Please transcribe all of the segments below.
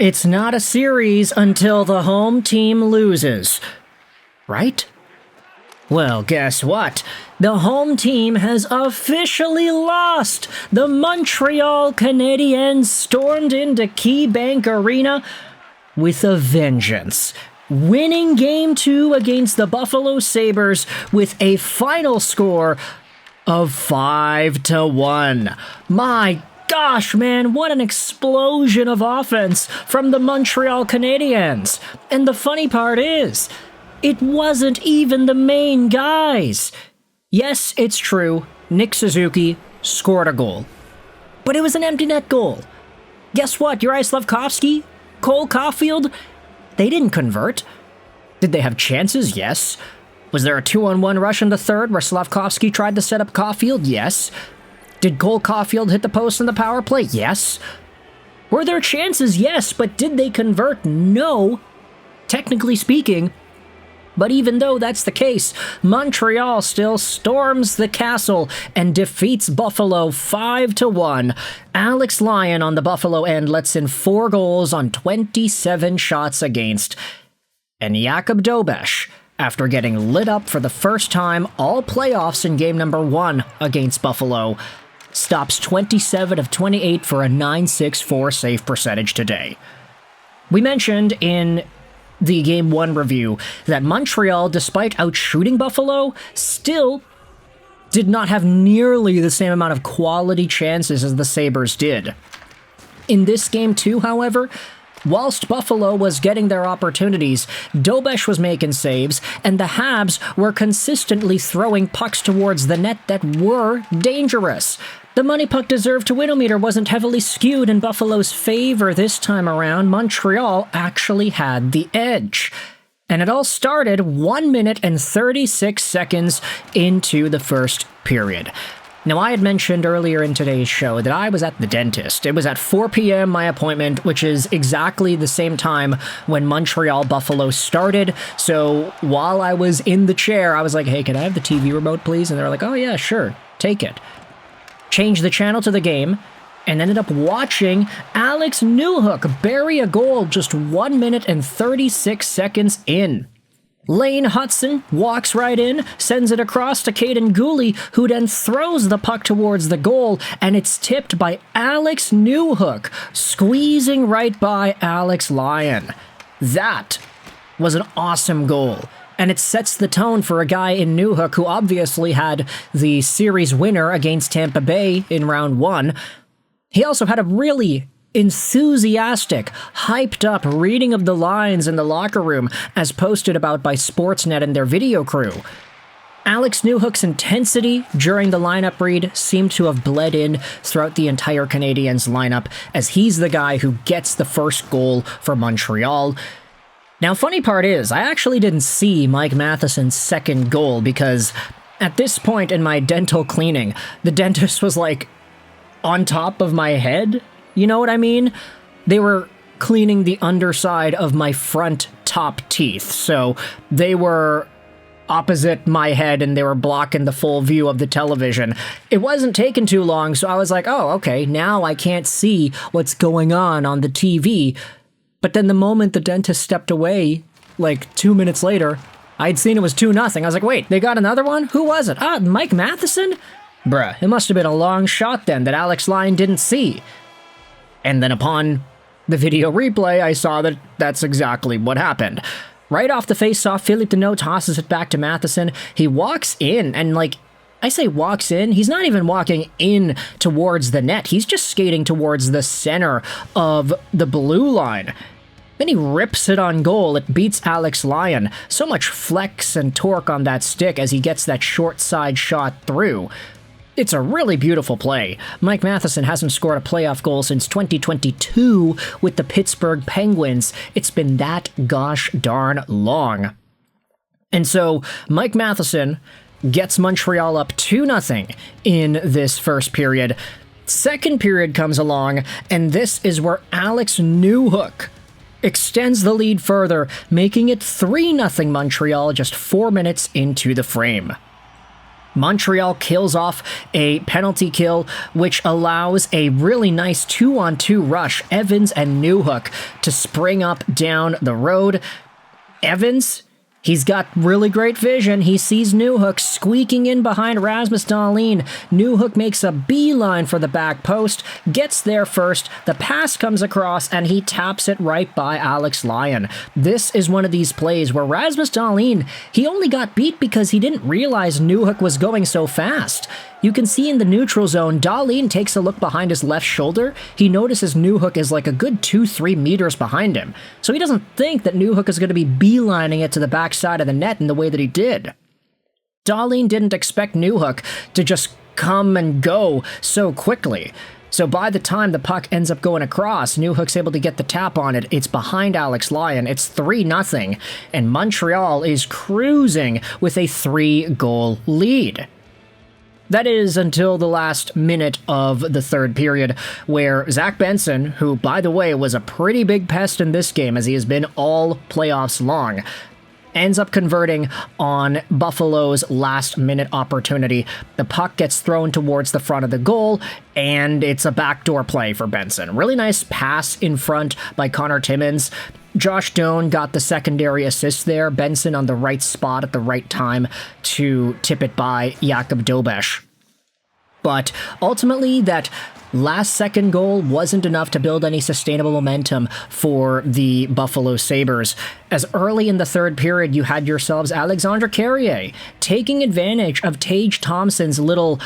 It's not a series until the home team loses. Right? Well, guess what? The home team has officially lost. The Montreal Canadiens stormed into KeyBank Arena with a vengeance, winning Game 2 against the Buffalo Sabres with a final score of 5-1. My gosh, man, what an explosion of offense from the Montreal Canadiens. And the funny part is, it wasn't even the main guys. Yes, it's true, Nick Suzuki scored a goal. But it was an empty net goal. Guess what, Juraj Slafkovsky, Cole Caulfield, they didn't convert. Did they have chances? Yes. Was there a 2-on-1 rush in the third where Slafkovsky tried to set up Caulfield? Yes. Did Cole Caulfield hit the post in the power play? Yes. Were there chances? Yes, but did they convert? No. Technically speaking. But even though that's the case, Montreal still storms the castle and defeats Buffalo 5-1. Alex Lyon on the Buffalo end lets in 4 goals on 27 shots against. And Jakub Dobes, after getting lit up for the first time all playoffs in game number 1 against Buffalo, stops 27 of 28 for a .964 save percentage today. We mentioned in the Game 1 review that Montreal, despite outshooting Buffalo, still did not have nearly the same amount of quality chances as the Sabres did. In this Game 2, however, whilst Buffalo was getting their opportunities, Dobes was making saves, and the Habs were consistently throwing pucks towards the net that were dangerous. The money puck deserved to win-o-meter wasn't heavily skewed in Buffalo's favor this time around. Montreal actually had the edge. And it all started 1 minute and 36 seconds into the first period. Now, I had mentioned earlier in today's show that I was at the dentist. It was at 4 p.m. my appointment, which is exactly the same time when Montreal-Buffalo started. So while I was in the chair, I was like, hey, can I have the TV remote, please? And they're like, oh yeah, sure, take it. Changed the channel to the game, and ended up watching Alex Newhook bury a goal just 1 minute and 36 seconds in. Lane Hutson walks right in, sends it across to Caden Gooley, who then throws the puck towards the goal, and it's tipped by Alex Newhook, squeezing right by Alex Lyon. That was an awesome goal. And it sets the tone for a guy in Newhook who obviously had the series winner against Tampa Bay in round 1. He also had a really enthusiastic, hyped up reading of the lines in the locker room as posted about by Sportsnet and their video crew. Alex Newhook's intensity during the lineup read seemed to have bled in throughout the entire Canadiens lineup, as he's the guy who gets the first goal for Montreal. Now, funny part is, I actually didn't see Mike Matheson's second goal because at this point in my dental cleaning, the dentist was like on top of my head. You know what I mean? They were cleaning the underside of my front top teeth, so they were opposite my head and they were blocking the full view of the television. It wasn't taking too long, so I was like, oh, okay, now I can't see what's going on the TV. But then the moment the dentist stepped away, like 2 minutes later, I'd seen it was 2-0. I was like, wait, they got another one? Who was it? Ah, Mike Matheson? Bruh, it must have been a long shot then that Alex Lyon didn't see. And then upon the video replay, I saw that that's exactly what happened. Right off the face-off, Philippe Deneau tosses it back to Matheson. He walks in, and like, I say walks in, he's not even walking in towards the net. He's just skating towards the center of the blue line. Then he rips it on goal. It beats Alex Lyon. So much flex and torque on that stick as he gets that short side shot through. It's a really beautiful play. Mike Matheson hasn't scored a playoff goal since 2022 with the Pittsburgh Penguins. It's been that gosh darn long. And so Mike Matheson gets Montreal up 2-0 in this first period. Second period comes along, and this is where Alex Newhook extends the lead further, making it 3-0 Montreal just 4 minutes into the frame. Montreal kills off a penalty kill, which allows a really nice 2-on-2 rush, Evans and Newhook, to spring up down the road. Evans, he's got really great vision. He sees Newhook squeaking in behind Rasmus Dahlin. Newhook makes a beeline for the back post, gets there first, the pass comes across, and he taps it right by Alex Lyon. This is one of these plays where Rasmus Dahlin, he only got beat because he didn't realize Newhook was going so fast. You can see in the neutral zone, Dahlin takes a look behind his left shoulder. He notices Newhook is like a good 2-3 meters behind him. So he doesn't think that Newhook is going to be beelining it to the backside of the net in the way that he did. Dahlin didn't expect Newhook to just come and go so quickly. So by the time the puck ends up going across, Newhook's able to get the tap on it. It's behind Alex Lyon. It's 3-0, and Montreal is cruising with a 3-goal lead. That is until the last minute of the third period, where Zach Benson, who, by the way, was a pretty big pest in this game as he has been all playoffs long, ends up converting on Buffalo's last-minute opportunity. The puck gets thrown towards the front of the goal, and it's a backdoor play for Benson. Really nice pass in front by Connor Timmins. Josh Doan got the secondary assist there. Benson on the right spot at the right time to tip it by Jakub Dobes. But ultimately, that last-second goal wasn't enough to build any sustainable momentum for the Buffalo Sabres, as early in the third period you had yourselves Alexandre Carrier taking advantage of Tage Thompson's little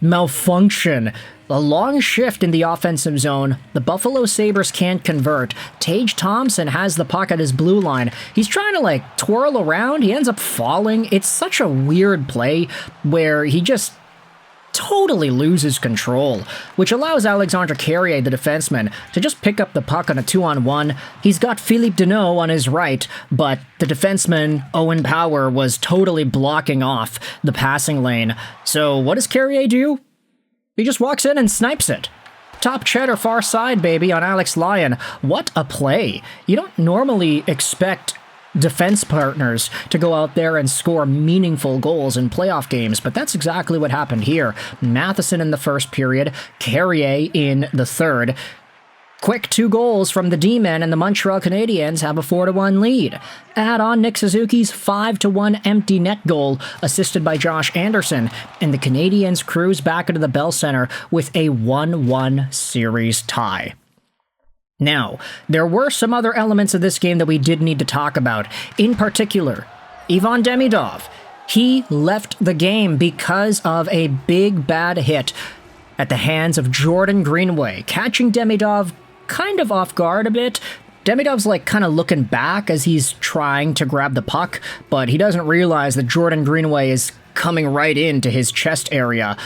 malfunction. A long shift in the offensive zone. The Buffalo Sabres can't convert. Tage Thompson has the puck at his blue line. He's trying to twirl around. He ends up falling. It's such a weird play where he just totally loses control, which allows Alexandre Carrier, the defenseman, to just pick up the puck on a 2-on-1. He's got Philippe Deneau on his right, but the defenseman, Owen Power, was totally blocking off the passing lane. So what does Carrier do? He just walks in and snipes it. Top cheddar far side, baby, on Alex Lyon. What a play. You don't normally expect defense partners to go out there and score meaningful goals in playoff games, but that's exactly what happened here. Matheson in the first period, Carrier in the third. Quick 2 goals from the D-men, and the Montreal Canadiens have a 4-1 lead. Add on Nick Suzuki's 5-1 empty net goal, assisted by Josh Anderson, and the Canadiens cruise back into the Bell Center with a 1-1 series tie. Now, there were some other elements of this game that we did need to talk about. In particular, Ivan Demidov. He left the game because of a big bad hit at the hands of Jordan Greenway, catching Demidov kind of off guard a bit. Demidov's kind of looking back as he's trying to grab the puck, but he doesn't realize that Jordan Greenway is coming right into his chest area.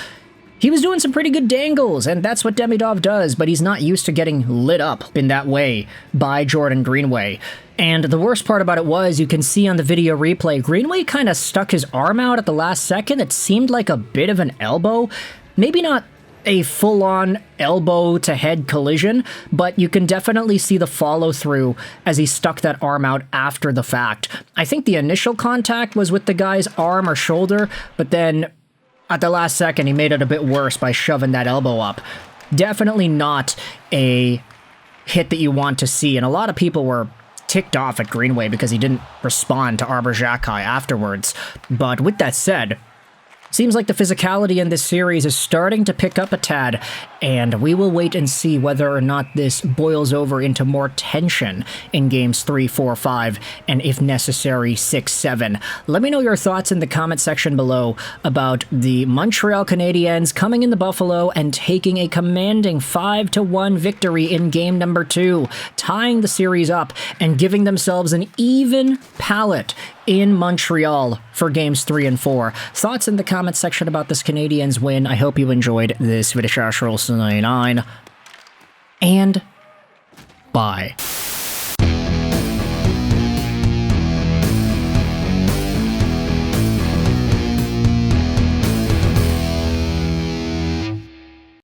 He was doing some pretty good dangles, and that's what Demidov does, but he's not used to getting lit up in that way by Jordan Greenway. And the worst part about it was, you can see on the video replay, Greenway kind of stuck his arm out at the last second. It seemed like a bit of an elbow. Maybe not a full-on elbow-to-head collision, but you can definitely see the follow-through as he stuck that arm out after the fact. I think the initial contact was with the guy's arm or shoulder, but then at the last second, he made it a bit worse by shoving that elbow up. Definitely not a hit that you want to see, and a lot of people were ticked off at Greenway because he didn't respond to Arbor Xhekaj afterwards. But with that said, seems like the physicality in this series is starting to pick up a tad, and we will wait and see whether or not this boils over into more tension in games 3, 4, 5, and if necessary, 6, 7. Let me know your thoughts in the comment section below about the Montreal Canadiens coming into Buffalo and taking a commanding 5-1 victory in game number 2, tying the series up and giving themselves an even palette in Montreal for games 3 and 4. Thoughts in the comment section about this Canadiens win. I hope you enjoyed this video. And bye.